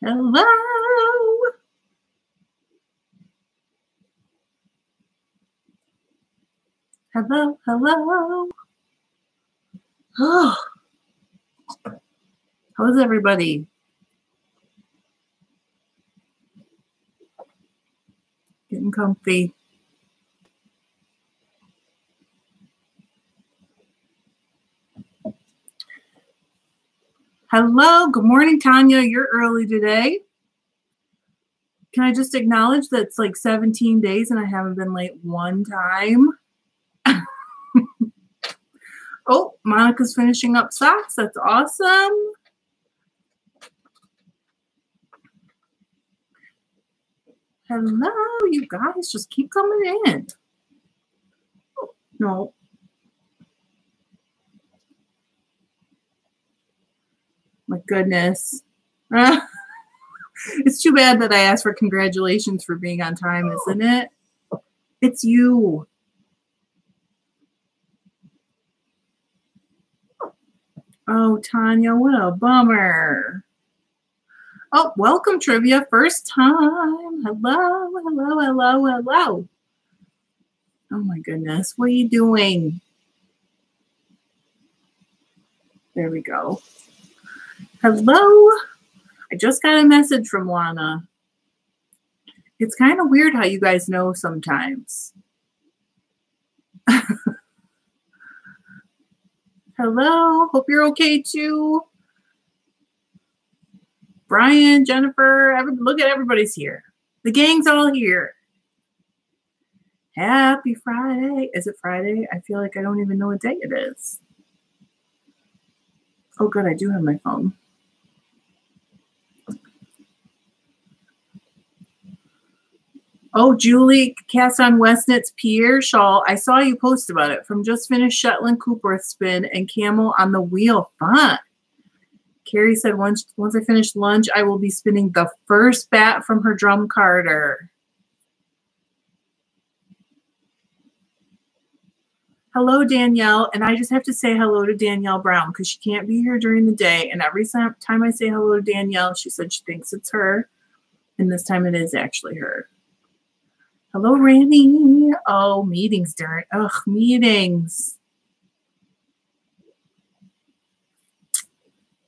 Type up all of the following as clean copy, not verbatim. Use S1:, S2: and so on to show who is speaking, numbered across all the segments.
S1: Hello. Hello, hello. Oh, how's everybody? Getting comfy. Hello, good morning, Tanya. You're early today. Can I just acknowledge that it's like 17 days and I haven't been late one time? Oh, Monica's finishing up socks. That's awesome. Hello, you guys. Just keep coming in. Oh, no. My goodness. It's too bad that I asked for congratulations for being on time, isn't it? It's you. Oh, Tanya, what a bummer. Oh, welcome, Trivia. First time. Hello, hello, hello, hello. Oh, my goodness. What are you doing? There we go. Hello. I just got a message from Lana. It's kind of weird how you guys know sometimes. Hello. Hope you're okay, too. Brian, Jennifer, look at everybody's here. The gang's all here. Happy Friday. Is it Friday? I feel like I don't even know what day it is. Oh, good. I do have my phone. Oh, Julie, cast on Westnet's Pierre shawl. I saw you post about it. From just finished Shetland Cooper spin and camel on the wheel. Fun. Carrie said, once I finish lunch, I will be spinning the first bat from her drum carder. Hello, Danielle. And I just have to say hello to Danielle Brown because she can't be here during the day. And every time I say hello to Danielle, she said she thinks it's her. And this time it is actually her. Hello, Randy. Oh, meetings during. Ugh, meetings.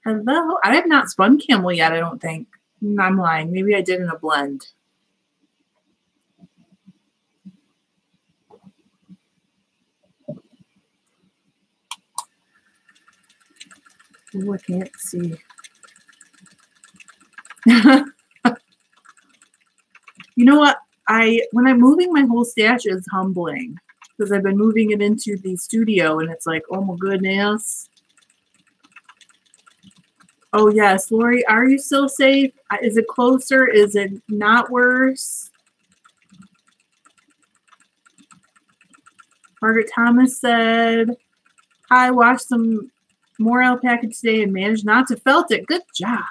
S1: Hello. I have not spun camel yet, I don't think. I'm lying. Maybe I did in a blend. Oh, I can't see. You know what? When I'm moving my whole stash is humbling because I've been moving it into the studio and it's like, oh my goodness. Oh yes, Lori, are you still safe? Is it closer? Is it not worse? Margaret Thomas said, I washed some more alpaca today and managed not to felt it. Good job.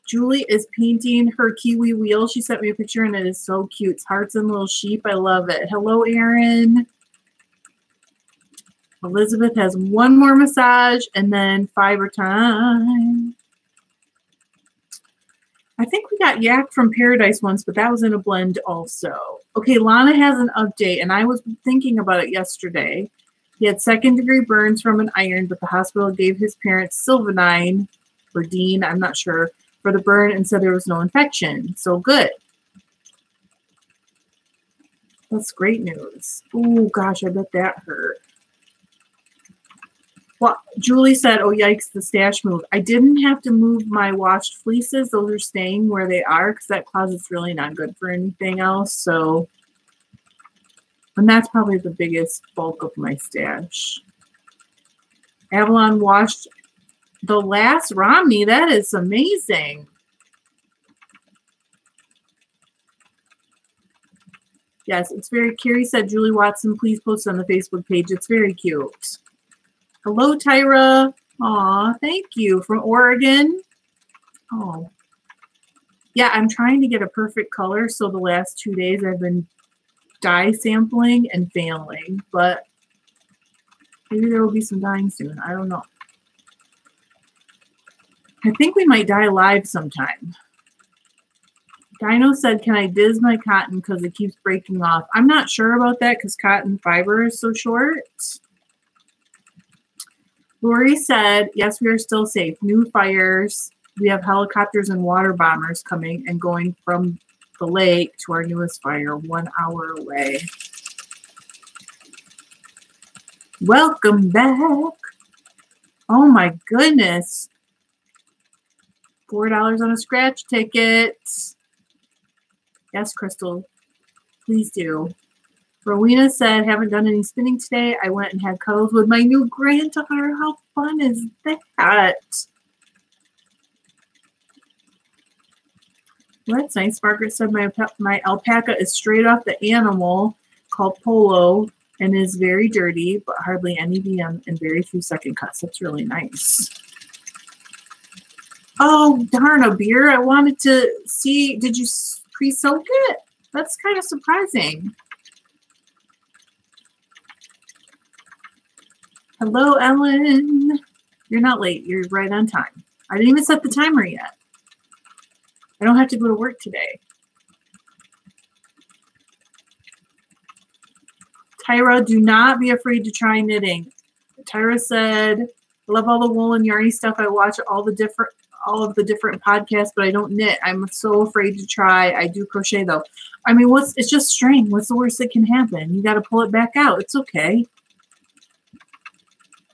S1: Julie is painting her kiwi wheel. She sent me a picture and it is so cute. It's hearts and little sheep. I love it. Hello, Erin. Elizabeth has one more massage and then Fibre time. I think we got Yak from Paradise once, but that was in a blend also. Okay, Lana has an update, and I was thinking about it yesterday. He had second-degree burns from an iron, but the hospital gave his parents Silvanine, or Dean, I'm not sure, for the burn and said there was no infection. So good. That's great news. Oh, gosh, I bet that hurt. Well, Julie said, oh, yikes, the stash moved. I didn't have to move my washed fleeces. Those are staying where they are because that closet's really not good for anything else. So, and that's probably the biggest bulk of my stash. Avalon washed the last Romney. That is amazing. Yes, it's very, Carrie said, Julie Watson, please post on the Facebook page. It's very cute. Hello, Tyra. Aw, thank you. From Oregon. Oh. Yeah, I'm trying to get a perfect color, so the last 2 days I've been dye sampling and failing, but maybe there will be some dyeing soon. I don't know. I think we might die live sometime. Dino said, can I diz my cotton because it keeps breaking off? I'm not sure about that because cotton fiber is so short. Lori said, yes, we are still safe. New fires. We have helicopters and water bombers coming and going from the lake to our newest fire 1 hour away. Welcome back. Oh my goodness. $4 on a scratch ticket. Yes, Crystal, please do. Rowena said, haven't done any spinning today. I went and had cuddles with my new granddaughter. How fun is that? Well, that's nice. Margaret said, my alpaca is straight off the animal called Polo and is very dirty, but hardly any VM and very few second cuts. That's really nice. Oh, darn, a beer. I wanted to see, did you pre-soak it? That's kind of surprising. Hello, Ellen. You're not late. You're right on time. I didn't even set the timer yet. I don't have to go to work today. Tyra, do not be afraid to try knitting. Tyra said, I love all the wool and yarny stuff. I watch all of the different podcasts, but I don't knit. I'm so afraid to try. I do crochet though. I mean, it's just string. What's the worst that can happen? You got to pull it back out. It's okay.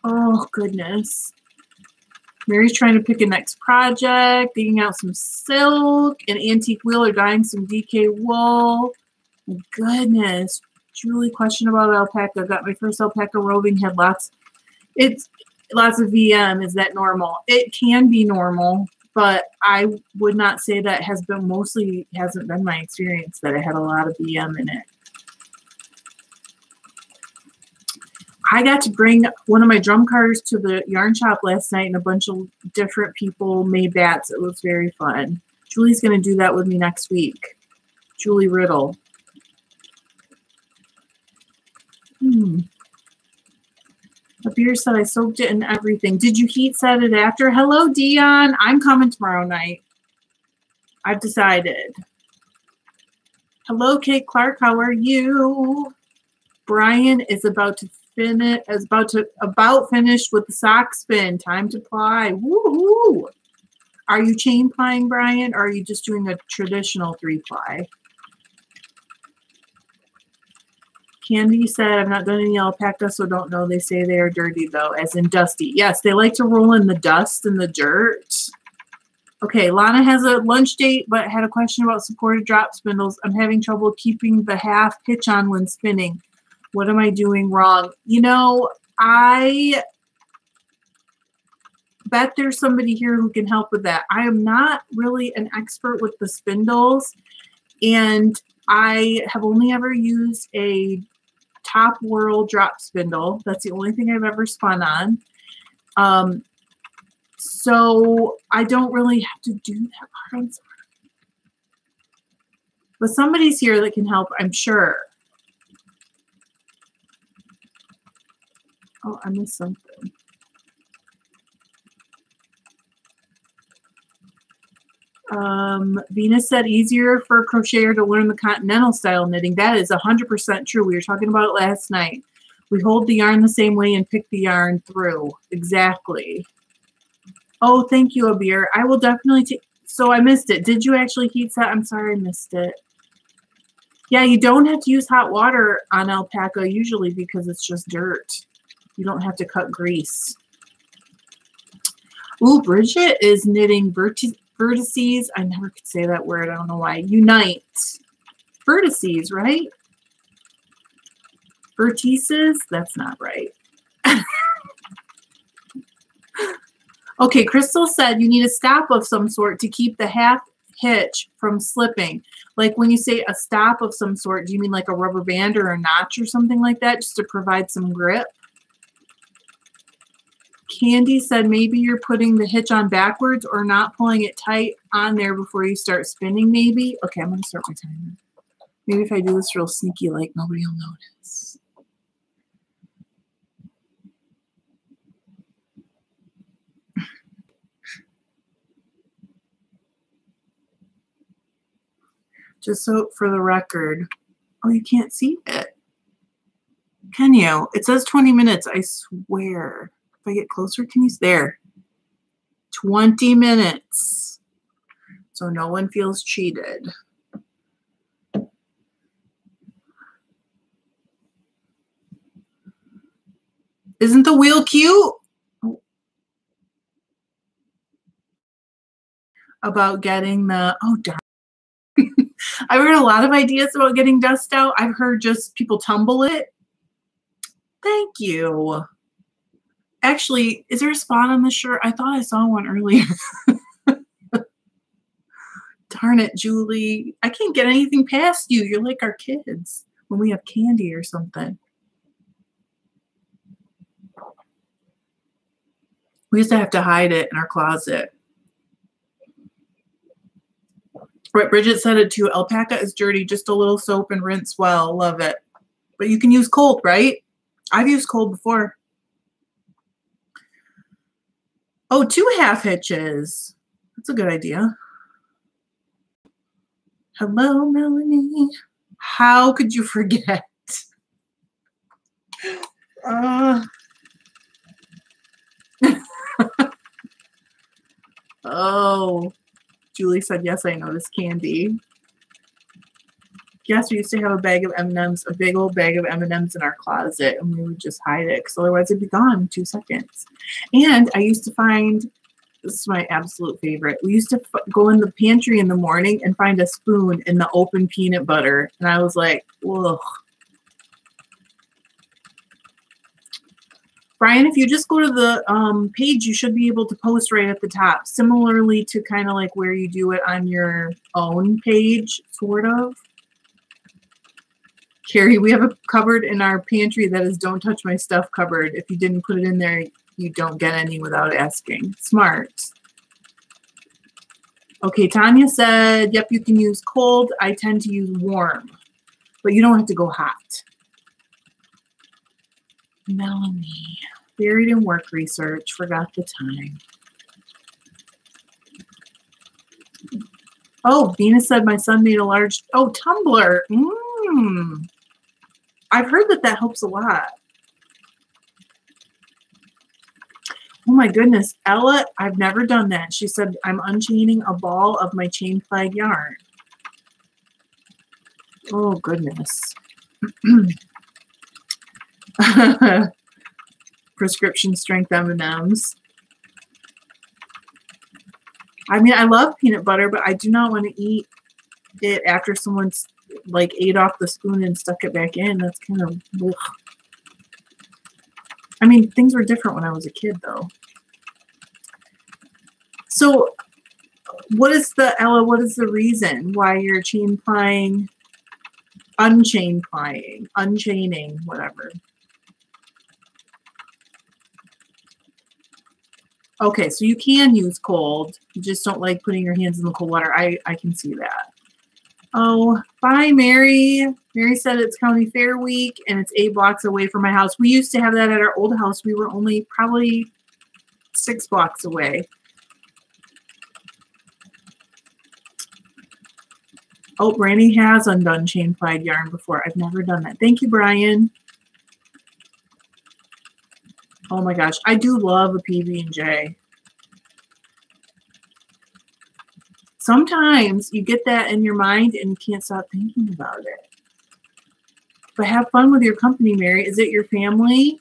S1: Oh, goodness. Mary's trying to pick a next project, digging out some silk, an antique wheel, or dyeing some DK wool. Oh, goodness. Julie, question about alpaca. Got my first alpaca roving, had lots of VM. Is that normal? It can be normal, but I would not say that hasn't been my experience that it had a lot of VM in it. I got to bring one of my drum carters to the yarn shop last night, and a bunch of different people made bats. It was very fun. Julie's going to do that with me next week. Julie Riddle. The beer said I soaked it in everything. Did you heat set it after? Hello, Dion. I'm coming tomorrow night. I've decided. Hello, Kate Clark. How are you? Brian is about finished with the sock spin. Time to ply. Woohoo! Are you chain plying, Brian, or are you just doing a traditional 3-ply? Candy said, I've not done any alpaca, so don't know. They say they are dirty, though, as in dusty. Yes, they like to roll in the dust and the dirt. Okay, Lana has a lunch date, but had a question about supported drop spindles. I'm having trouble keeping the half hitch on when spinning. What am I doing wrong? You know, I bet there's somebody here who can help with that. I am not really an expert with the spindles, and I have only ever used a Top Whirl drop spindle. That's the only thing I've ever spun on. So I don't really have to do that part. But somebody's here that can help, I'm sure. Oh, I missed something. Venus said easier for a crocheter to learn the continental style knitting. That is 100% true. We were talking about it last night. We hold the yarn the same way and pick the yarn through. Exactly. Oh, thank you, Abir. I will definitely take. So I missed it. Did you actually heat set? I'm sorry I missed it. Yeah, you don't have to use hot water on alpaca usually because it's just dirt. You don't have to cut grease. Ooh, Bridget is knitting vertices. I never could say that word. I don't know why. Unite. Vertices, right? Vertices? That's not right. Okay, Crystal said you need a stop of some sort to keep the half hitch from slipping. Like when you say a stop of some sort, do you mean like a rubber band or a notch or something like that, just to provide some grip? Candy said maybe you're putting the hitch on backwards or not pulling it tight on there before you start spinning, maybe. Okay, I'm going to start my timer. Maybe if I do this real sneaky, like nobody will notice. Just so for the record. Oh, you can't see it. Can you? It says 20 minutes, I swear. If I get closer, can you? There. 20 minutes. So no one feels cheated. Isn't the wheel cute? About getting the, oh darn. I've heard a lot of ideas about getting dust out. I've heard just people tumble it. Thank you. Actually, is there a spot on the shirt? I thought I saw one earlier. Darn it, Julie. I can't get anything past you. You're like our kids when we have candy or something. We used to have to hide it in our closet. Right, Bridget said it too. Alpaca is dirty. Just a little soap and rinse well. Love it. But you can use cold, right? I've used cold before. Oh, 2 half hitches. That's a good idea. Hello, Melanie. How could you forget? Oh, Julie said, yes, I noticed candy. Yes, we used to have a bag of M&Ms, a big old bag of M&Ms in our closet, and we would just hide it because otherwise it'd be gone in 2 seconds. And I used to find, this is my absolute favorite, we used to go in the pantry in the morning and find a spoon in the open peanut butter. And I was like, ugh. Brian, if you just go to the page, you should be able to post right at the top, similarly to kind of like where you do it on your own page, sort of. Carrie, we have a cupboard in our pantry that is don't touch my stuff cupboard. If you didn't put it in there, you don't get any without asking. Smart. Okay, Tanya said, yep, you can use cold. I tend to use warm, but you don't have to go hot. Melanie, buried in work research, forgot the time. Oh, Venus said my son made a large, oh, tumbler. I've heard that that helps a lot. Oh my goodness, Ella, I've never done that. She said, I'm unchaining a ball of my chain plaid yarn. Oh goodness. Prescription strength M&Ms. I mean, I love peanut butter, but I do not want to eat it after someone's like ate off the spoon and stuck it back in. That's kind of, ugh. I mean, things were different when I was a kid, though. So what is the, Ella, what is the reason why you're chain plying, unchaining, whatever? Okay, so you can use cold. You just don't like putting your hands in the cold water. I can see that. Oh, bye, Mary. Mary said it's County Fair week, and it's 8 blocks away from my house. We used to have that at our old house. We were only probably 6 blocks away. Oh, Brandy has undone chain plaid yarn before. I've never done that. Thank you, Brian. Oh my gosh, I do love a PB&J. Sometimes you get that in your mind and you can't stop thinking about it. But have fun with your company, Mary. Is it your family?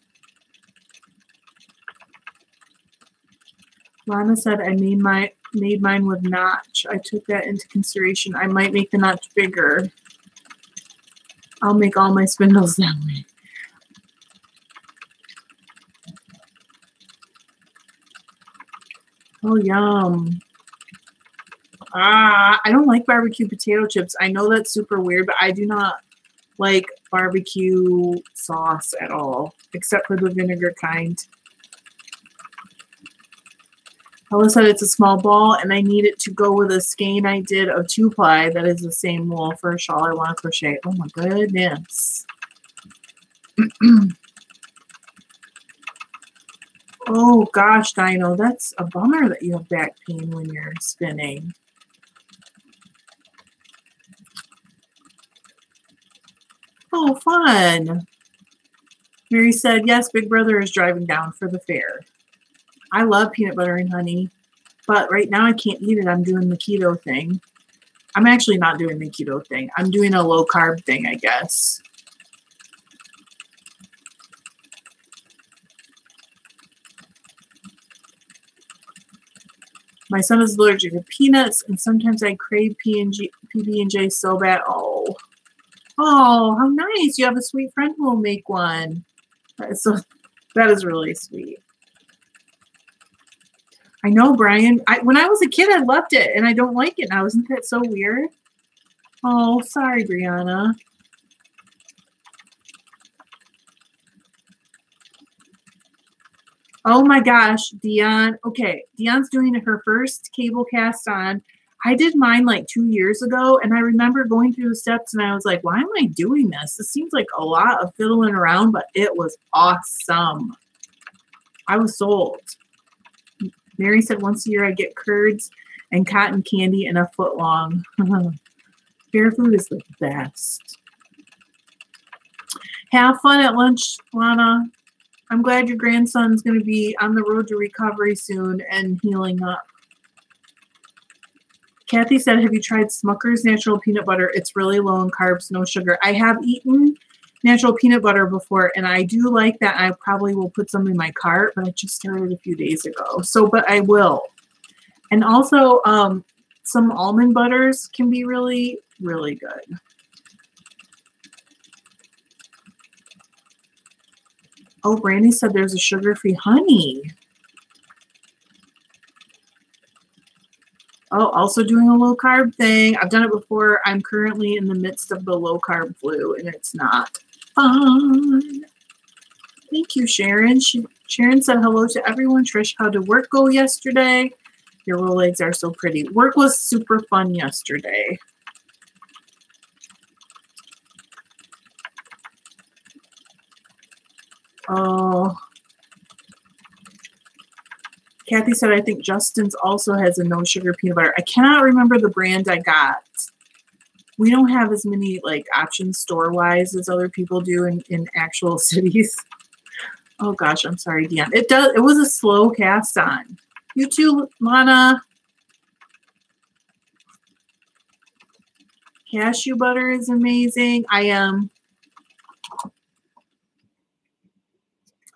S1: Lana said, I made mine with notch. I took that into consideration. I might make the notch bigger. I'll make all my spindles that way. Oh, yum. I don't like barbecue potato chips. I know that's super weird, but I do not like barbecue sauce at all, except for the vinegar kind. Ella said it's a small ball, and I need it to go with a skein I did of 2-ply that is the same wool for a shawl I want to crochet. Oh my goodness. Oh gosh, Dino, that's a bummer that you have back pain when you're spinning. Oh, fun. Mary said, yes, Big Brother is driving down for the fair. I love peanut butter and honey, but right now I can't eat it. I'm doing the keto thing. I'm actually not doing the keto thing. I'm doing a low carb thing, I guess. My son is allergic to peanuts, and sometimes I crave PB&J so bad. Oh, how nice. You have a sweet friend who will make one. That is really sweet. I know, Brian. When I was a kid, I loved it, and I don't like it now. Isn't that so weird? Oh, sorry, Brianna. Oh my gosh, Dion. Okay, Dion's doing her first cable cast on. I did mine like 2 years ago, and I remember going through the steps, and I was like, why am I doing this? This seems like a lot of fiddling around, but it was awesome. I was sold. Mary said once a year I get curds and cotton candy and a foot long. Fair food is the best. Have fun at lunch, Lana. I'm glad your grandson's going to be on the road to recovery soon and healing up. Kathy said, have you tried Smucker's natural peanut butter? It's really low in carbs, no sugar. I have eaten natural peanut butter before, and I do like that. I probably will put some in my cart, but I just started a few days ago. But I will. And also, some almond butters can be really, really good. Oh, Brandy said there's a sugar-free honey. Oh, also doing a low-carb thing. I've done it before. I'm currently in the midst of the low-carb flu, and it's not fun. Thank you, Sharon. Sharon said hello to everyone. Trish, how did work go yesterday? Your Rolags are so pretty. Work was super fun yesterday. Oh. Kathy said, I think Justin's also has a no sugar peanut butter. I cannot remember the brand I got. We don't have as many like options store-wise as other people do in actual cities. Oh gosh, I'm sorry, Dion. It was a slow cast on. You too, Lana. Cashew butter is amazing. I am.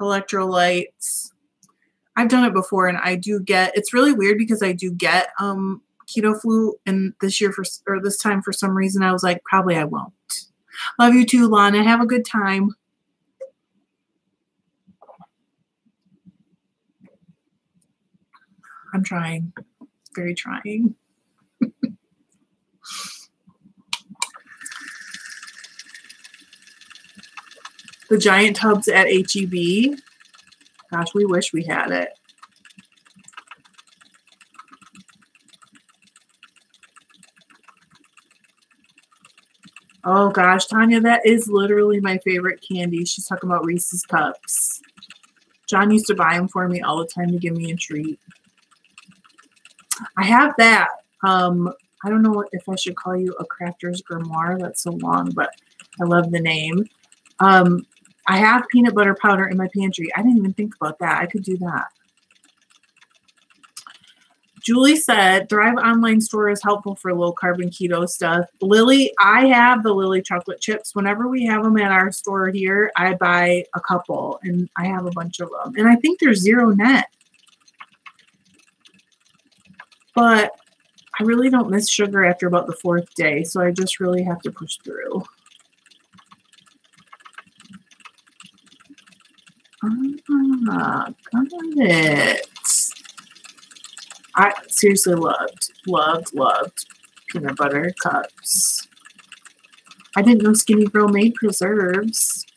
S1: Electrolytes. I've done it before, and I do get, it's really weird because I do get keto flu, and this time for some reason I was like, probably I won't. Love you too, Lana. Have a good time. I'm trying. Very trying. The giant tubs at HEB. Gosh, we wish we had it. Oh gosh, Tanya, that is literally my favorite candy. She's talking about Reese's Cups. John used to buy them for me all the time to give me a treat. I have that. I don't know if I should call you a Crafter's Grimoire. That's so long, but I love the name. I have peanut butter powder in my pantry. I didn't even think about that. I could do that. Julie said, Thrive online store is helpful for low carb and keto stuff. Lily, I have the Lily chocolate chips. Whenever we have them at our store here, I buy a couple, and I have a bunch of them. And I think they're zero net. But I really don't miss sugar after about the 4th day, so I just really have to push through. Got it. I seriously loved peanut butter cups. I didn't know Skinny Girl made preserves.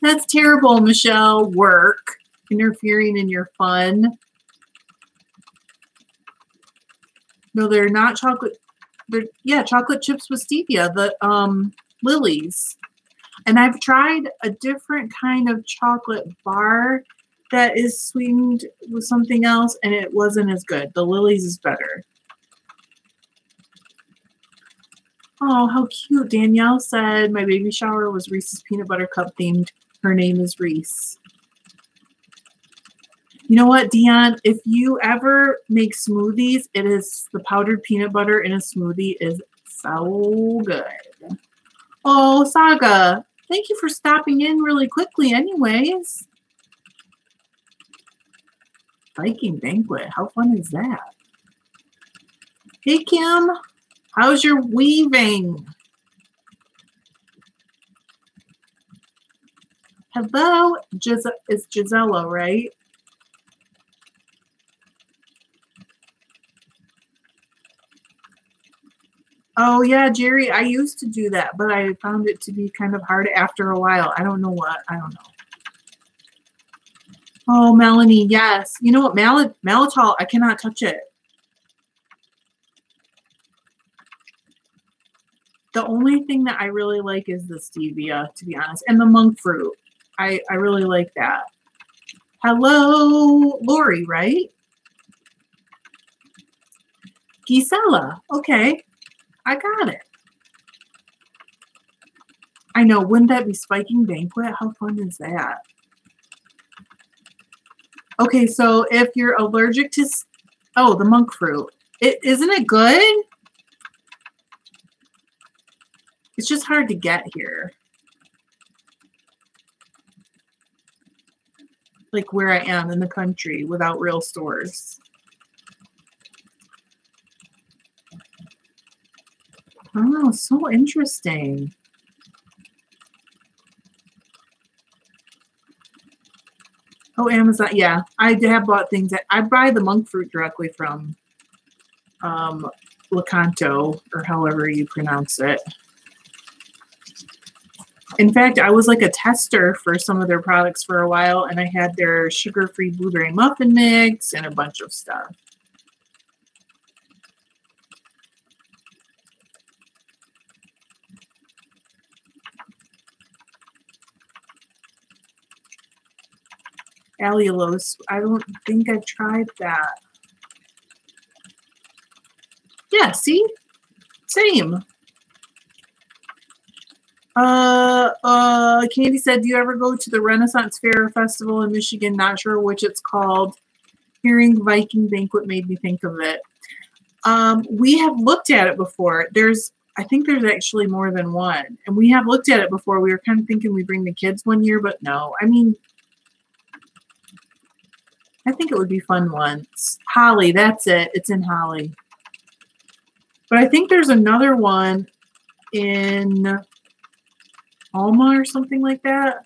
S1: That's terrible, Michelle. Work. Interfering in your fun. No, they're not chocolate. They're chocolate chips with stevia. The Lily's. And I've tried a different kind of chocolate bar that is sweetened with something else, and it wasn't as good. The Lily's is better. Oh, how cute. Danielle said my baby shower was Reese's peanut butter cup themed. Her name is Reese. You know what, Dion? If you ever make smoothies, it is the powdered peanut butter in a smoothie is so good. Oh, Saga, thank you for stopping in really quickly anyways. Viking Banquet, how fun is that? Hey, Kim, how's your weaving? Hello, it's Gisela, right? Oh, yeah, Jerry, I used to do that, but I found it to be kind of hard after a while. I don't know what. I don't know. Oh, Melanie, yes. You know what? Malachol, I cannot touch it. The only thing that I really like is the stevia, to be honest, and the monk fruit. I really like that. Hello, Lori, right? Gisela. Okay, I got it. I know. Wouldn't that be Spiking Banquet? How fun is that? Okay, so if you're allergic to, oh, the monk fruit, isn't it good? It's just hard to get here. Like where I am in the country without real stores. Oh, so interesting. Oh, Amazon. Yeah, I have bought things. I buy the monk fruit directly from Lakanto, or however you pronounce it. In fact, I was like a tester for some of their products for a while, and I had their sugar-free blueberry muffin mix and a bunch of stuff. Allulose. I don't think I've tried that. Yeah, see? Same. Candy said, do you ever go to the Renaissance Fair Festival in Michigan? Not sure which it's called. Hearing Viking Banquet made me think of it. We have looked at it before. I think there's actually more than one. And we have looked at it before. We were kind of thinking we bring the kids one year, but no. I mean, I think it would be fun once. Holly, that's it. It's in Holly. But I think there's another one in Alma or something like that.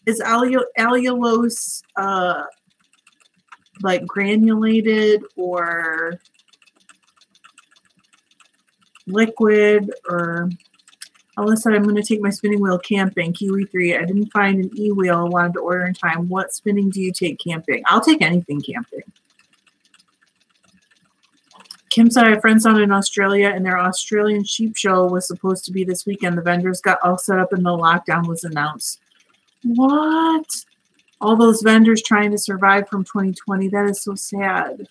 S1: Is allulose like granulated or liquid? Or Alice said, I'm going to take my spinning wheel camping. Kiwi 3. I didn't find an e-wheel. I wanted to order in time. What spinning do you take camping? I'll take anything camping. Kim said, I have friends down in Australia, and their Australian sheep show was supposed to be this weekend. The vendors got all set up and the lockdown was announced. What? All those vendors trying to survive from 2020. That is so sad.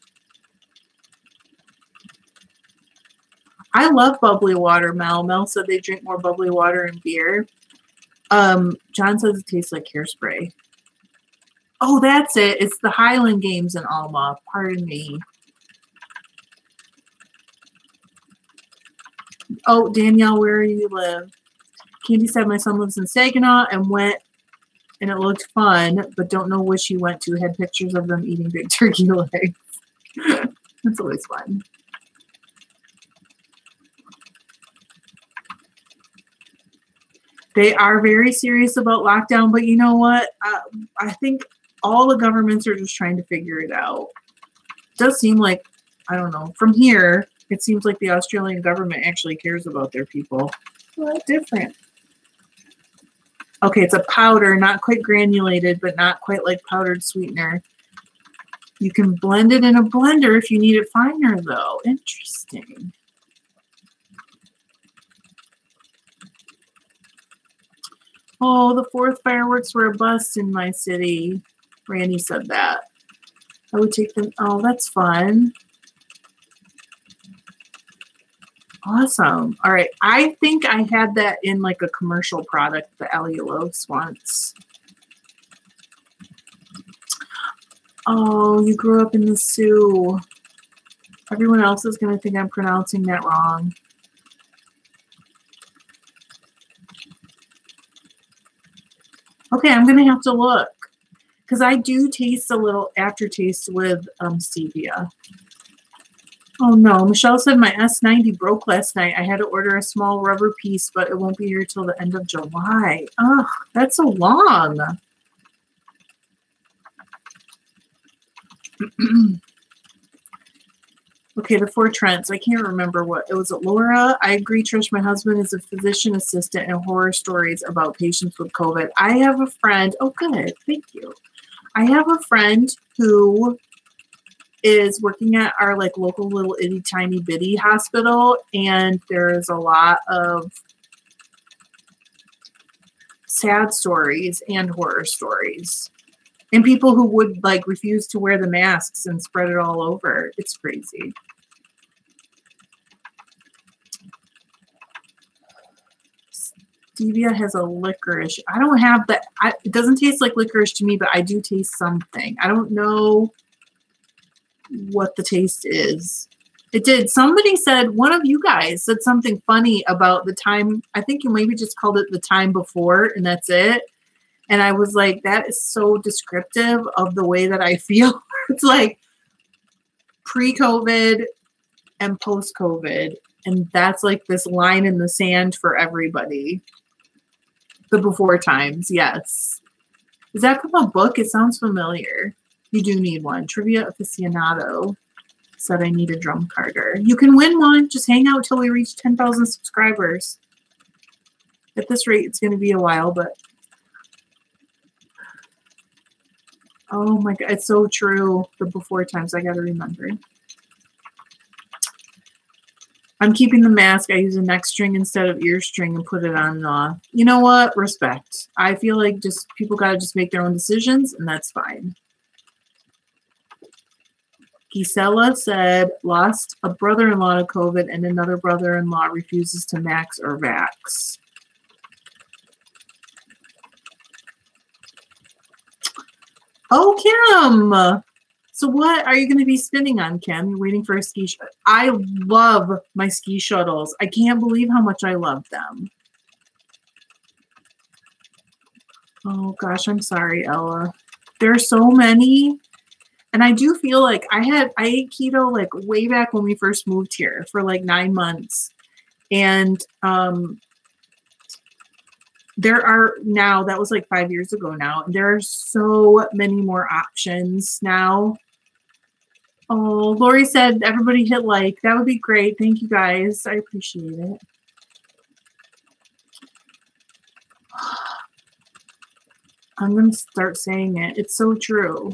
S1: I love bubbly water, Mel. Mel said they drink more bubbly water and beer. John says it tastes like hairspray. Oh, that's it. It's the Highland Games in Alma. Pardon me. Oh, Danielle, where do you live? Candy said my son lives in Saginaw and went, and it looked fun, but don't know which he went to. Had pictures of them eating big turkey legs. That's always fun. They are very serious about lockdown, but you know what? I think all the governments are just trying to figure it out. It does seem like, I don't know, from here, it seems like the Australian government actually cares about their people. Well, different. Okay, it's a powder, not quite granulated, but not quite like powdered sweetener. You can blend it in a blender if you need it finer, though. Interesting. Oh, the 4th fireworks were a bust in my city. Randy said that. I would take them. Oh, that's fun. Awesome. All right. I think I had that in like a commercial product, the allulose once. Oh, you grew up in the Sioux. Everyone else is going to think I'm pronouncing that wrong. Okay, I'm going to have to look because I do taste a little aftertaste with stevia. Oh no, Michelle said my S90 broke last night. I had to order a small rubber piece, but it won't be here till the end of July. Oh, that's so long. Okay, the 4 Trents. I can't remember what. It was Laura. I agree, Trish. My husband is a physician assistant in horror stories about patients with COVID. I have a friend. Oh, good. Thank you. I have a friend who is working at our like local little itty tiny bitty hospital, and there's a lot of sad stories and horror stories and people who would like refuse to wear the masks and spread it all over. It's crazy. Stevia has a licorice. I don't have that. It doesn't taste like licorice to me, but I do taste something. I don't know what the taste is. It did. Somebody said, one of you guys said something funny about the time. I think you maybe just called it the time before, and that's it. And I was like, that is so descriptive of the way that I feel. It's like pre-COVID and post-COVID. And that's like this line in the sand for everybody. The before times, yes. Is that from a book? It sounds familiar. You do need one. Trivia aficionado said I need a drum carder. You can win one. Just hang out till we reach 10,000 subscribers. At this rate, it's going to be a while, but oh my God, it's so true. The before times, I got to remember. I'm keeping the mask. I use a neck string instead of ear string and put it on. You know what? Respect. I feel like just people got to just make their own decisions, and that's fine. Gisela said, lost a brother-in-law to COVID and another brother-in-law refuses to max or vax. Oh, Kim. So what are you going to be spinning on, Kim? You're waiting for a ski shuttle. I love my ski shuttles. I can't believe how much I love them. Oh, gosh, I'm sorry, Ella. There are so many. And I do feel like I ate keto like way back when we first moved here for like 9 months. And there are now, that was like 5 years ago now, and there are so many more options now. Oh, Lori said everybody hit like. That would be great. Thank you guys. I appreciate it. I'm going to start saying it. It's so true.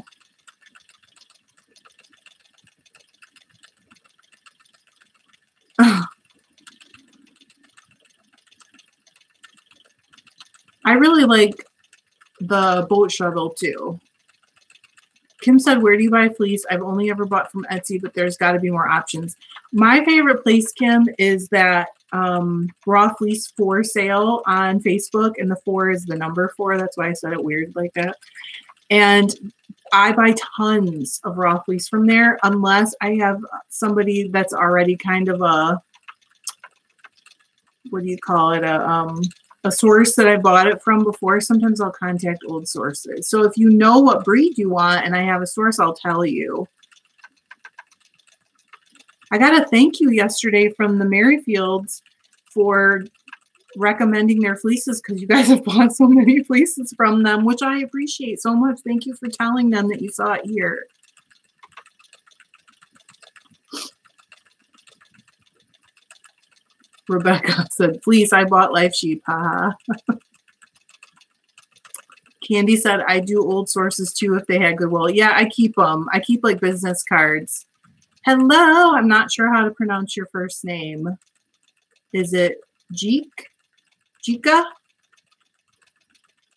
S1: I really like the boat shuttle too. Kim said, where do you buy fleece? I've only ever bought from Etsy, but there's got to be more options. My favorite place, Kim, is that Raw Fleece for sale on Facebook, and the 4 is the number 4. That's why I said it weird like that. And I buy tons of raw fleece from there, unless I have somebody that's already kind of a, what do you call it, a source that I bought it from before. Sometimes I'll contact old sources. So if you know what breed you want and I have a source, I'll tell you. I got a thank you yesterday from the Merrifields for recommending their fleeces because you guys have bought so many fleeces from them, which I appreciate so much. Thank you for telling them that you saw it here. Rebecca said, please, I bought Life Sheep. Haha. Candy said, I do old sources too if they had Goodwill. Yeah, I keep them. I keep like business cards. Hello. I'm not sure how to pronounce your first name. Is it Jeek? Jika?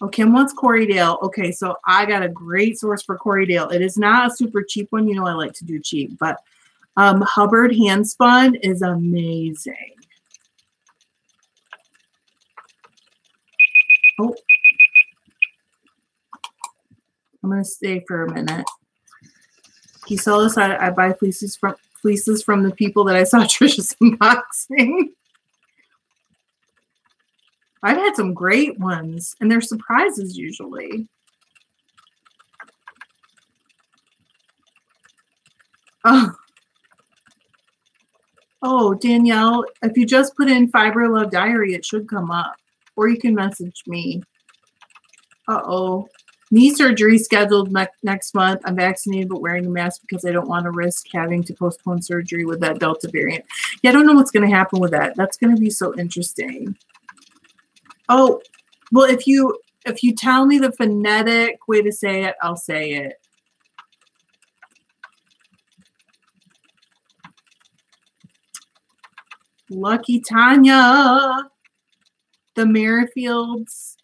S1: Oh, Kim wants Corriedale. Okay, so I got a great source for Corriedale. It is not a super cheap one. You know I like to do cheap, but Hubbard Handspun is amazing. Oh, I'm going to stay for a minute. Gisela, I buy fleeces from the people that I saw Trisha's unboxing. I've had some great ones, and they're surprises usually. Oh, Danielle, if you just put in Fibre Love Diary, it should come up. Or you can message me. Uh-oh. Knee surgery scheduled next month. I'm vaccinated but wearing a mask because I don't want to risk having to postpone surgery with that Delta variant. Yeah, I don't know what's going to happen with that. That's going to be so interesting. Oh, well, if you tell me the phonetic way to say it, I'll say it. Lucky Tanya. The Merrifields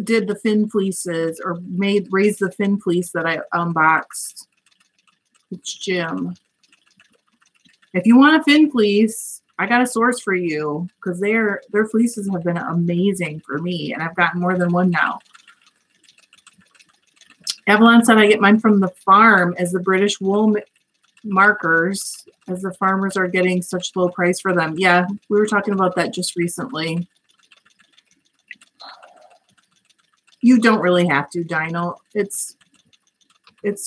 S1: did the fin fleeces, or raised the fin fleece that I unboxed. It's Jim. If you want a fin fleece, I got a source for you, because their fleeces have been amazing for me, and I've gotten more than one now. Evelyn said I get mine from the farm as the British wool markers, as the farmers are getting such low price for them. Yeah, we were talking about that just recently. You don't really have to, Dino. It's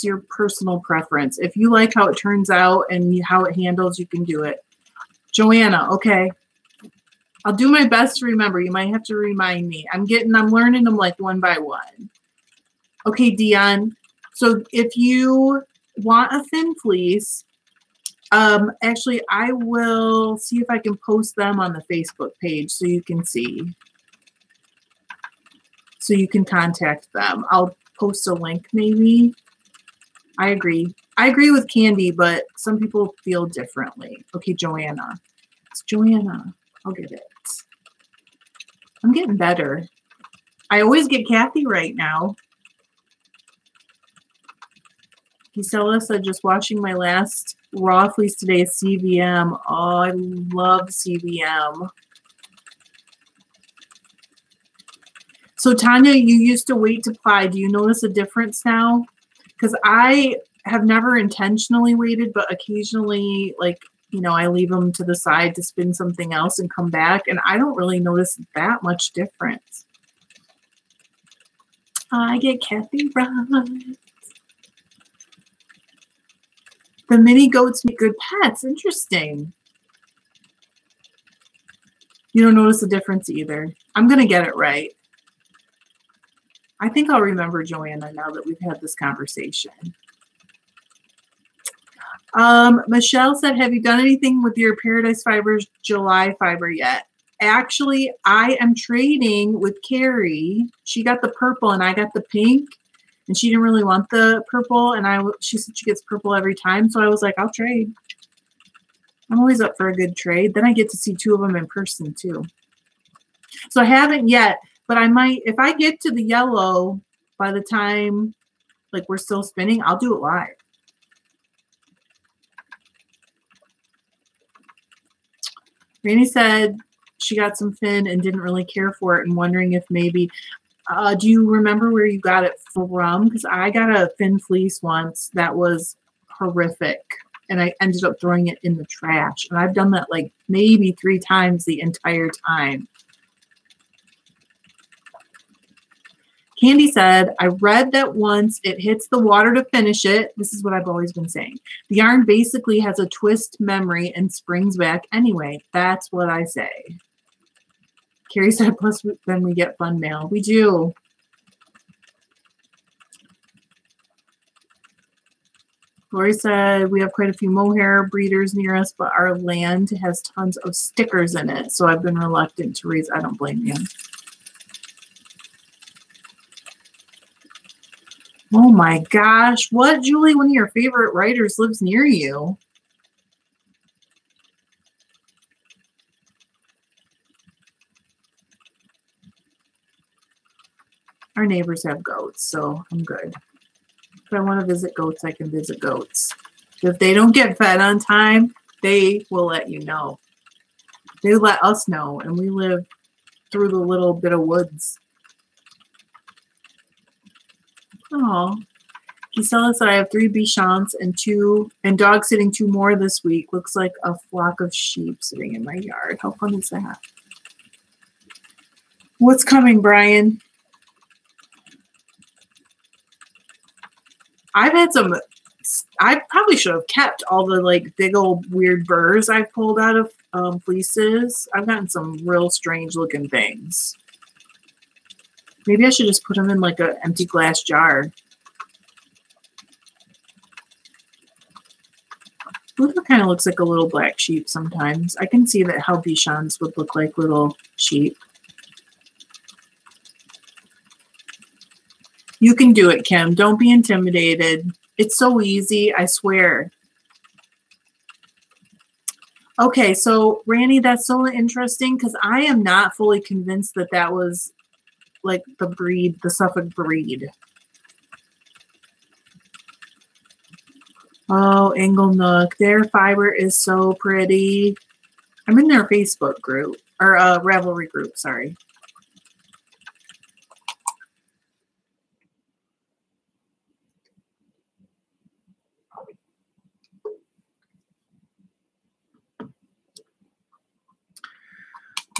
S1: your personal preference. If you like how it turns out and how it handles, you can do it. Joanna, okay. I'll do my best to remember. You might have to remind me. I'm learning them like one by one. Okay, Dion. So if you want a thin fleece, actually, I will see if I can post them on the Facebook page so you can see. So you can contact them. I'll post a link maybe. I agree. I agree with Candy, but some people feel differently. Okay, Joanna. It's Joanna. I'll get it. I'm getting better. I always get Kathy right now. Gisela said, just watching my last raw fleece today is CVM. Oh, I love CVM. So Tanya, you used to wait to ply. Do you notice a difference now? Because I have never intentionally waited, but occasionally, like, you know, I leave them to the side to spin something else and come back, and I don't really notice that much difference. I get Kathy right. The mini goats make good pets. Interesting. You don't notice the difference either. I'm going to get it right. I think I'll remember Joanna now that we've had this conversation. Michelle said, have you done anything with your Paradise Fibers July fiber yet? Actually, I am trading with Carrie. She got the purple and I got the pink. And she didn't really want the purple. And she said she gets purple every time. So I was like, I'll trade. I'm always up for a good trade. Then I get to see two of them in person too. So I haven't yet. But I might, if I get to the yellow by the time, like, we're still spinning, I'll do it live. Randy said she got some fin and didn't really care for it and wondering if maybe, do you remember where you got it from? Because I got a fin fleece once that was horrific. And I ended up throwing it in the trash. And I've done that like maybe 3 times the entire time. Candy said, I read that once it hits the water to finish it, this is what I've always been saying, the yarn basically has a twist memory and springs back anyway. That's what I say. Carrie said, plus then we get fun mail. We do. Lori said, we have quite a few mohair breeders near us, but our land has tons of stickers in it, so I've been reluctant to raise. I don't blame you. Oh my gosh. What, Julie? One of your favorite writers lives near you. Our neighbors have goats, so I'm good. If I want to visit goats, I can visit goats. If they don't get fed on time, they will let you know. They let us know, and we live through the little bit of woods. Oh, Gisela said I have 3 Bichons and dog sitting 2 more this week. Looks like a flock of sheep sitting in my yard. How fun is that? What's coming, Brian? I've had some. I probably should have kept all the like big old weird burrs I've pulled out of fleeces. I've gotten some real strange looking things. Maybe I should just put them in like an empty glass jar. Luther kind of looks like a little black sheep sometimes. I can see that how Bichons would look like little sheep. You can do it, Kim. Don't be intimidated. It's so easy, I swear. Okay, so Randy, that's so interesting because I am not fully convinced that that was like the breed, the Suffolk breed. Oh, Angle Nook. Their fiber is so pretty. I'm in their Facebook group, or Ravelry group, sorry.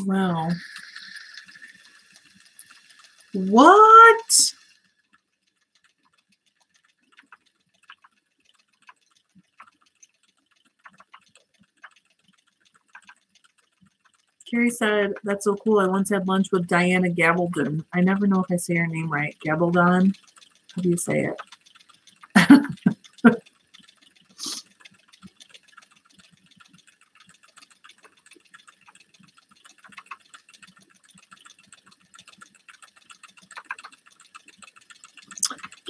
S1: Wow. What? Carrie said, that's so cool. I once had lunch with Diana Gabaldon. I never know if I say her name right. Gabaldon? How do you say it?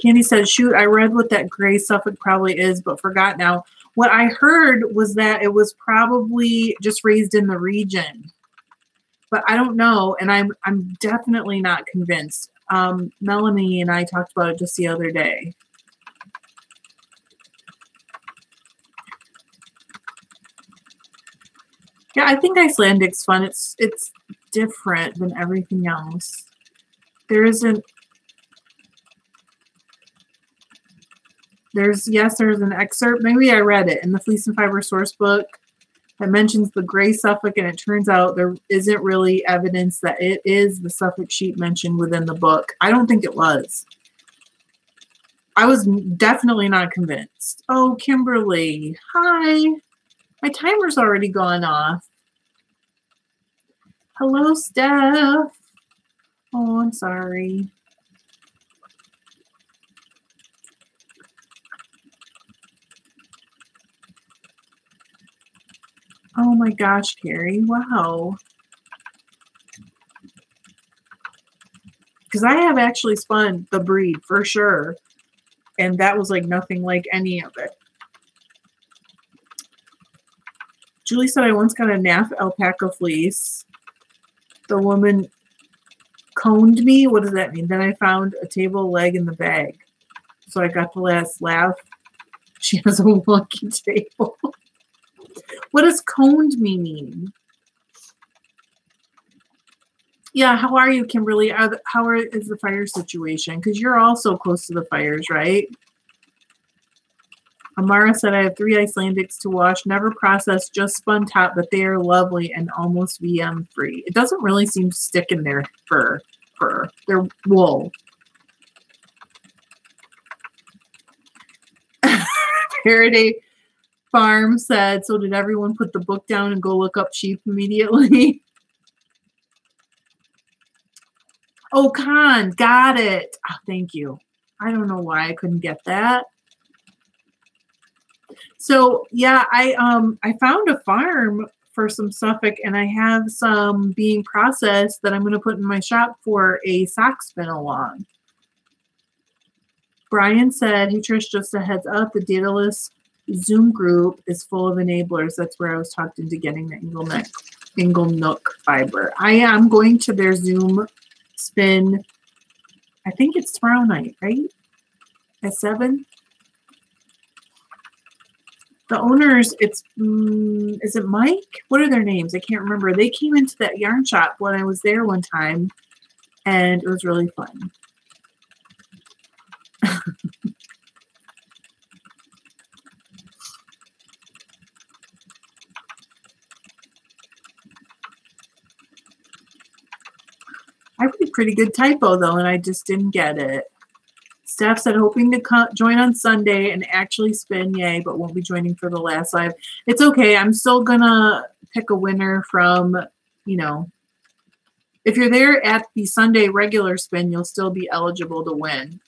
S1: Candy said, shoot, I read what that gray Suffolk probably is, but forgot now. What I heard was that it was probably just raised in the region. But I don't know, and I'm definitely not convinced. Melanie and I talked about it just the other day. Yeah, I think Icelandic's fun. It's different than everything else. There isn't. There's an excerpt. Maybe I read it in the Fleece and Fibre source book that mentions the gray Suffolk, and it turns out there isn't really evidence that it is the Suffolk sheep mentioned within the book. I don't think it was. I was definitely not convinced. Oh, Kimberly. Hi. My timer's already gone off. Hello, Steph. Oh, I'm sorry. Oh my gosh, Carrie. Wow. Because I have actually spun the breed for sure. And that was like nothing like any of it. Julie said, I once got a naff alpaca fleece. The woman coned me. What does that mean? Then I found a table leg in the bag. So I got the last laugh. She has a wonky table. What does coned me mean? Yeah, how are you, Kimberly? Is the fire situation? Because you're also close to the fires, right? Amara said, I have 3 Icelandics to wash, never processed, just spun top, but they are lovely and almost VM free. It doesn't really seem to stick in their fur. They're wool. Faraday Farm said, so did everyone put the book down and go look up sheep immediately? Oh, Con, got it. Oh, thank you. I don't know why I couldn't get that. So yeah, I found a farm for some Suffolk, and I have some being processed that I'm going to put in my shop for a sock spin along. Brian said, hey Trish, just a heads up, the Daedalus Zoom group is full of enablers. That's where I was talked into getting the Ingle Nook fiber. I am going to their Zoom spin. I think it's tomorrow night, right? At 7. The owners, is it Mike? What are their names? I can't remember. They came into that yarn shop when I was there one time, and it was really fun. pretty good typo, though, and I just didn't get it. Steph said, hoping to join on Sunday and actually spin, yay, but won't be joining for the last live. It's okay. I'm still going to pick a winner from, you know, if you're there at the Sunday regular spin, you'll still be eligible to win.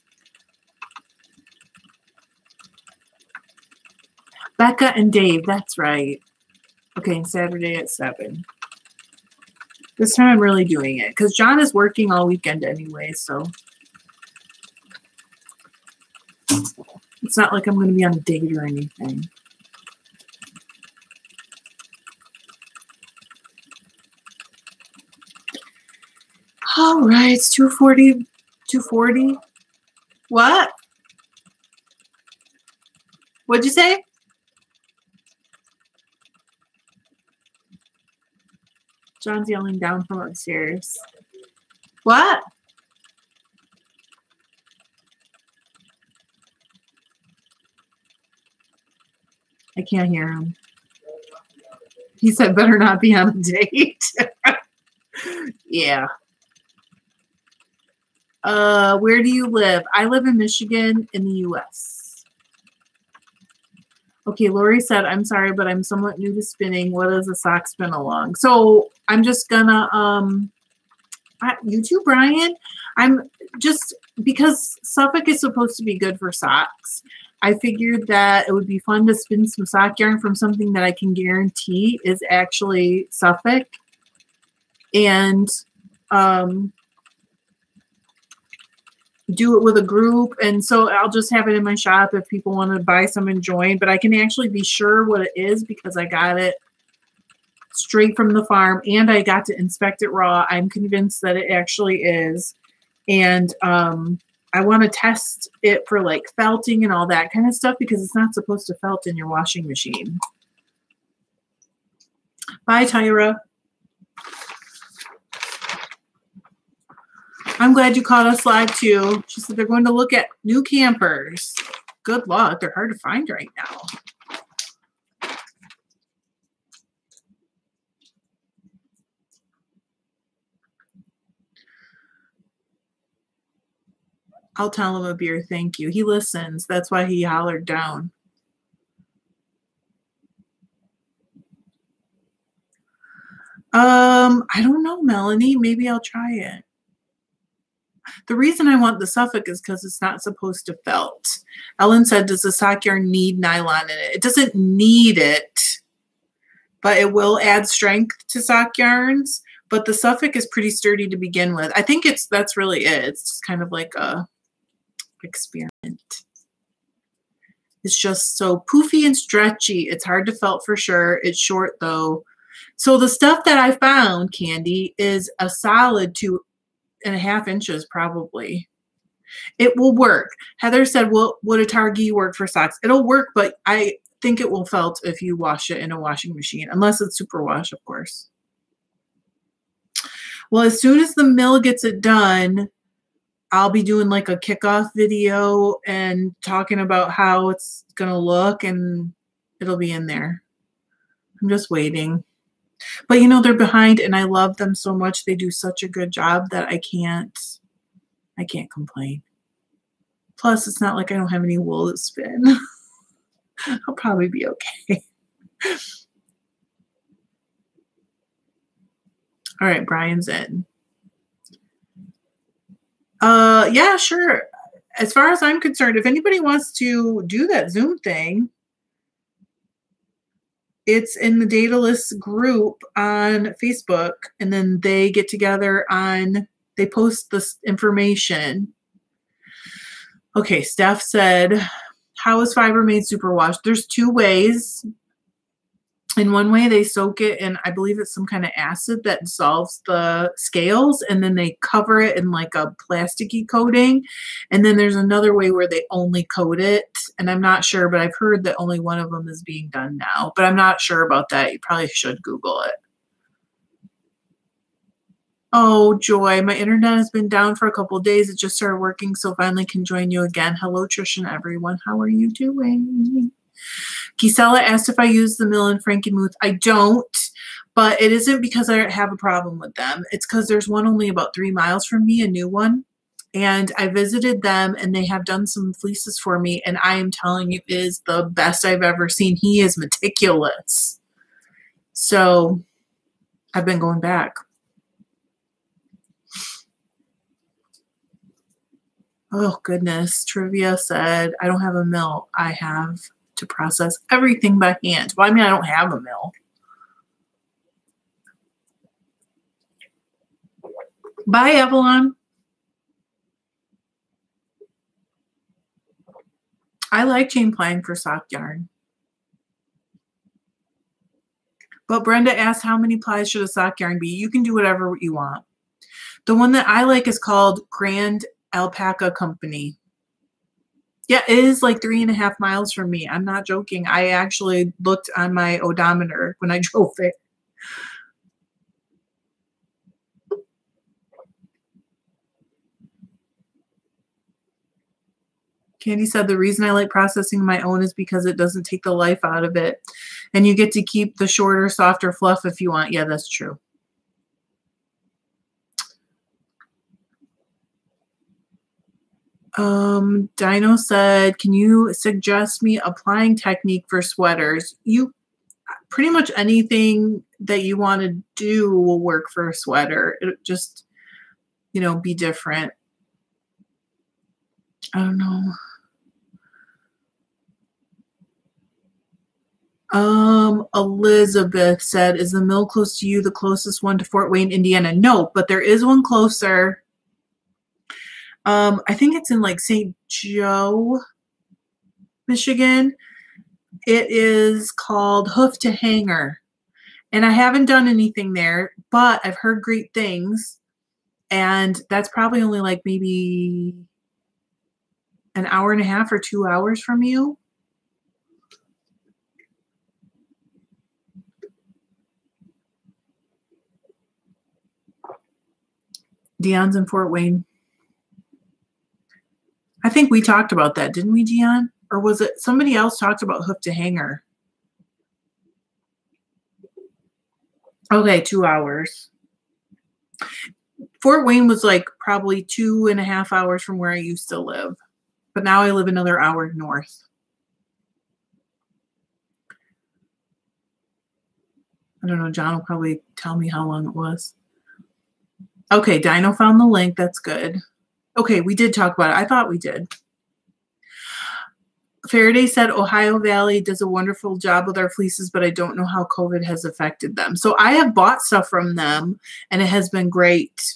S1: Becca and Dave, that's right. Okay, and Saturday at 7. This time I'm really doing it because John is working all weekend anyway, so it's not like I'm going to be on a date or anything. All right, it's 2:40. 2:40. What? What'd you say? John's yelling down from upstairs. What? I can't hear him. He said, better not be on a date. Yeah. Where do you live? I live in Michigan in the U.S. Okay, Lori said, I'm sorry, but I'm somewhat new to spinning. What is a sock spin along? So I'm just gonna, you too, Brian. I'm just, because Suffolk is supposed to be good for socks, I figured that it would be fun to spin some sock yarn from something that I can guarantee is actually Suffolk. And do it with a group. And so I'll just have it in my shop if people want to buy some and join. But I can actually be sure what it is because I got it straight from the farm and I got to inspect it raw. I'm convinced that it actually is. And I want to test it for like felting and all that kind of stuff because it's not supposed to felt in your washing machine. Bye, Tyra. I'm glad you caught us live too. She said they're going to look at new campers. Good luck. They're hard to find right now. I'll tell him a beer, thank you. He listens. That's why he hollered down. I don't know, Melanie. Maybe I'll try it. The reason I want the Suffolk is because it's not supposed to felt. Ellen said, does the sock yarn need nylon in it? It doesn't need it, but it will add strength to sock yarns. But the Suffolk is pretty sturdy to begin with. I think that's really it. It's just kind of like a experiment. It's just so poofy and stretchy. It's hard to felt for sure. It's short though. So the stuff that I found, Candy, is a solid 2.5 inches probably. It will work. Heather said, well, would a Targhee work for socks? It'll work, but I think it will felt if you wash it in a washing machine, unless it's superwash, of course. Well, as soon as the mill gets it done, I'll be doing like a kickoff video and talking about how it's going to look, and it'll be in there. I'm just waiting. But, you know, they're behind, and I love them so much. They do such a good job that I can't complain. Plus, it's not like I don't have any wool to spin. I'll probably be okay. All right, Brian's in. Yeah, sure. As far as I'm concerned, if anybody wants to do that Zoom thing, it's in the Datalist group on Facebook, and then they get together they post this information. Okay, Steph said, how is Fibre made superwash? There's 2 ways. In one way, they soak it in, I believe it's some kind of acid that dissolves the scales, and then they cover it in like a plasticky coating. And then there's another way where they only coat it, and I'm not sure, but I've heard that only one of them is being done now, but I'm not sure about that. You probably should Google it. Oh, Joy, my internet has been down for a couple of days. It just started working, so finally can join you again. Hello, Trish and everyone. How are you doing? Gisela asked if I use the mill in Frankenmuth. I don't, but it isn't because I have a problem with them. It's because there's one only about 3 miles from me, a new one. And I visited them, and they have done some fleeces for me, and I am telling you, it is the best I've ever seen. He is meticulous. So I've been going back. Oh, goodness. Trivia said, I don't have a mill. I have to process everything by hand. Well, I mean, I don't have a mill. Bye, Evelyn. I like chain plying for sock yarn. But Brenda asked, how many plies should a sock yarn be? You can do whatever you want. The one that I like is called Grand Alpaca Company. Yeah, it is like 3.5 miles from me. I'm not joking. I actually looked on my odometer when I drove it. Candy said, the reason I like processing my own is because it doesn't take the life out of it. And you get to keep the shorter, softer fluff if you want. Yeah, that's true. Dino said, can you suggest me applying technique for sweaters? You pretty much anything that you want to do will work for a sweater. It just, you know, be different. I don't know. Elizabeth said, is the mill close to you the closest one to Fort Wayne, Indiana? No, but there is one closer. I think it's in like St. Joe, Michigan. It is called Hoof to Hanger. And I haven't done anything there, but I've heard great things. And that's probably only like maybe an hour and a half or 2 hours from you. Dion's in Fort Wayne. I think we talked about that, didn't we, Dion? Or was it somebody else talked about Hoof to Hanger? Okay, 2 hours. Fort Wayne was like probably 2.5 hours from where I used to live. But now I live another hour north. I don't know. John will probably tell me how long it was. Okay, Dino found the link. That's good. Okay, we did talk about it. I thought we did. Faraday said Ohio Valley does a wonderful job with our fleeces, but I don't know how COVID has affected them. So I have bought stuff from them, and it has been great.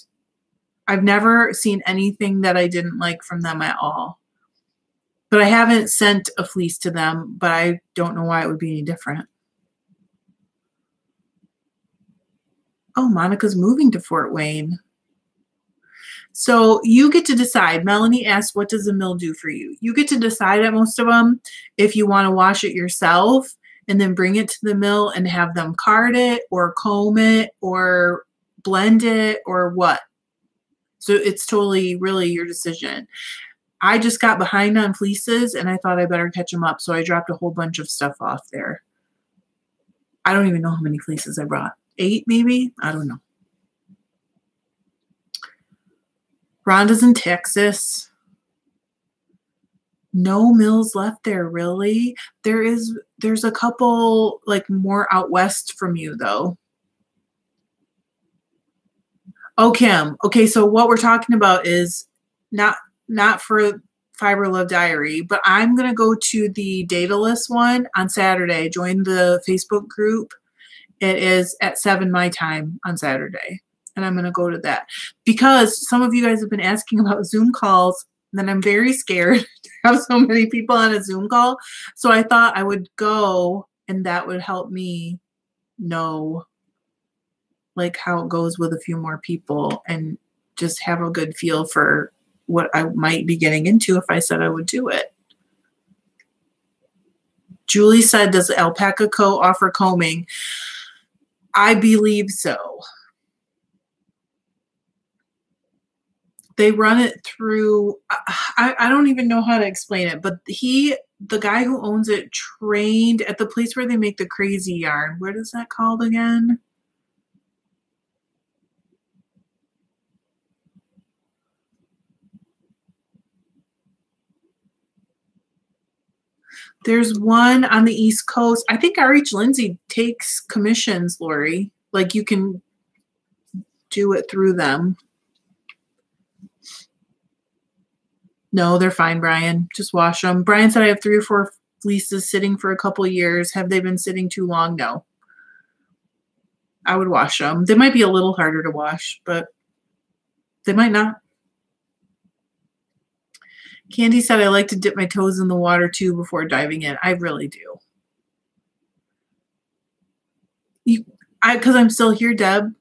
S1: I've never seen anything that I didn't like from them at all. But I haven't sent a fleece to them, but I don't know why it would be any different. Oh, Monica's moving to Fort Wayne. So you get to decide. Melanie asked, what does the mill do for you? You get to decide at most of them if you want to wash it yourself and then bring it to the mill and have them card it or comb it or blend it or what. So it's totally really your decision. I just got behind on fleeces and I thought I better catch them up. So I dropped a whole bunch of stuff off there. I don't even know how many fleeces I brought. 8 maybe? I don't know. Rhonda's in Texas. No mills left there, really. There's a couple like more out west from you though. Oh, Kim. Okay, so what we're talking about is not for Fibre Love Diary, but I'm gonna go to the Daedalus one on Saturday. Join the Facebook group. It is at 7 my time on Saturday. And I'm going to go to that because some of you guys have been asking about Zoom calls. And then I'm very scared to have so many people on a Zoom call. So I thought I would go and that would help me know like how it goes with a few more people and just have a good feel for what I might be getting into if I said I would do it. Julie said, does Alpaca Co. offer combing? I believe so. They run it through, I don't even know how to explain it, but he the guy who owns it trained at the place where they make the crazy yarn. What is that called again? There's one on the East Coast. I think RH Lindsay takes commissions, Lori. Like you can do it through them. No, they're fine, Brian. Just wash them. Brian said I have 3 or 4 fleeces sitting for a couple of years. Have they been sitting too long? No. I would wash them. They might be a little harder to wash, but they might not. Candy said I like to dip my toes in the water too before diving in. I really do. Because I'm still here, Deb.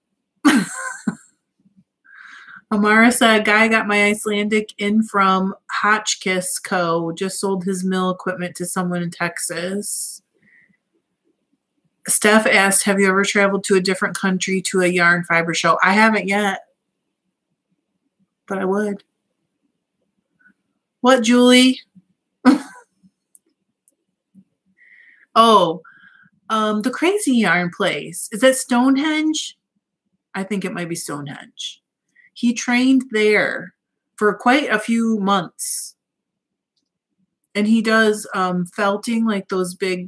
S1: Amara said, guy got my Icelandic in from Hotchkiss Co. Just sold his mill equipment to someone in Texas. Steph asked, have you ever traveled to a different country to a yarn fiber show? I haven't yet, but I would. What, Julie? Oh, the crazy yarn place. Is that Stonehenge? I think it might be Stonehenge. He trained there for quite a few months. And he does felting, like those big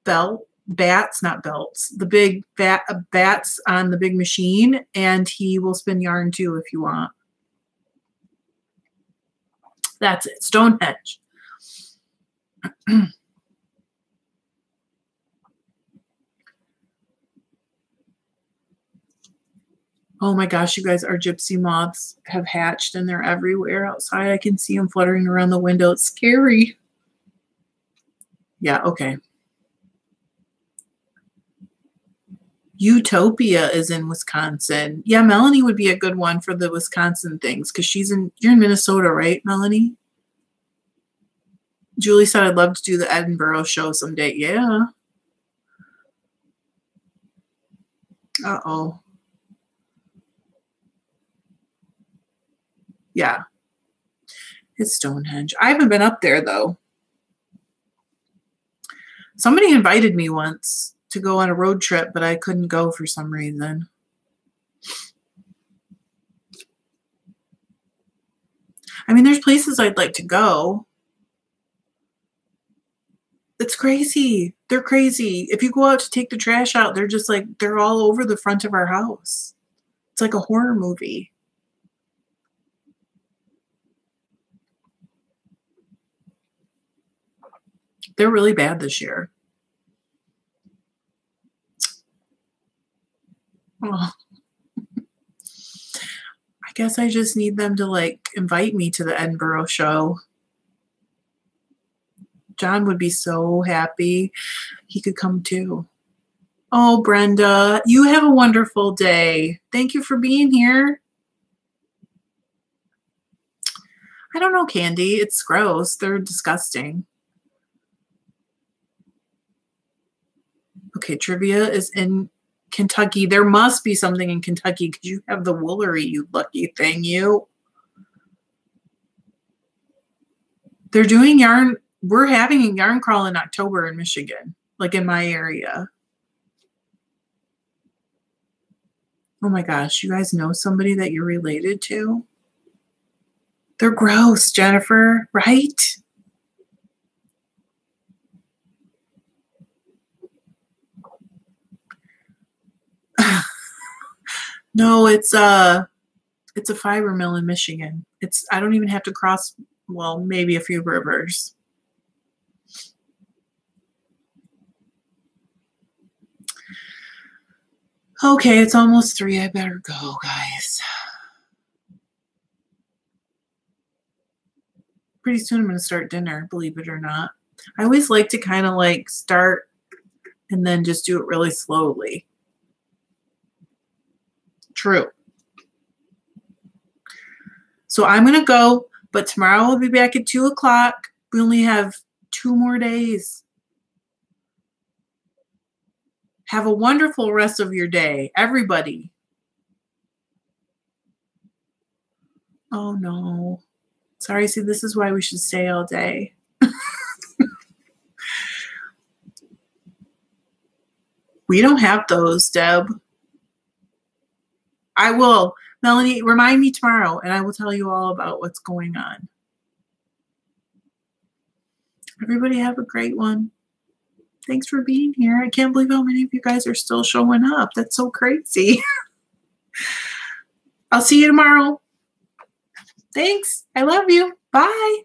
S1: bats, not belts, the big bats on the big machine. And he will spin yarn too if you want. That's it, Stonehenge. Oh my gosh, you guys, our gypsy moths have hatched and they're everywhere outside. I can see them fluttering around the window. It's scary. Yeah, okay. Utopia is in Wisconsin. Yeah, Melanie would be a good one for the Wisconsin things because you're in Minnesota, right, Melanie? Julie said I'd love to do the Edinburgh show someday. Yeah. Uh-oh. Yeah. It's Stonehenge. I haven't been up there, though. Somebody invited me once to go on a road trip, but I couldn't go for some reason. I mean, there's places I'd like to go. It's crazy. They're crazy. If you go out to take the trash out, they're just like, they're all over the front of our house. It's like a horror movie. They're really bad this year. Oh. I guess I just need them to like invite me to the Edinburgh show. John would be so happy. He could come too. Oh, Brenda, you have a wonderful day. Thank you for being here. I don't know, Candy. It's gross. They're disgusting. Okay, trivia is in Kentucky. There must be something in Kentucky because you have the Woolery, you lucky thing, you. They're doing yarn. We're having a yarn crawl in October in Michigan, like in my area. Oh my gosh, you guys know somebody that you're related to? They're gross, Jennifer, right? No, it's a fiber mill in Michigan. I don't even have to cross, well, maybe a few rivers. Okay, it's almost 3. I better go, guys. Pretty soon I'm going to start dinner, believe it or not. I always like to kind of like start and then just do it really slowly. True. So I'm going to go, but tomorrow we'll be back at 2 o'clock. We only have 2 more days. Have a wonderful rest of your day, everybody. Oh, no. Sorry, see, this is why we should stay all day. We don't have those, Deb. I will. Melanie, remind me tomorrow, and I will tell you all about what's going on. Everybody have a great one. Thanks for being here. I can't believe how many of you guys are still showing up. That's so crazy. I'll see you tomorrow. Thanks. I love you. Bye.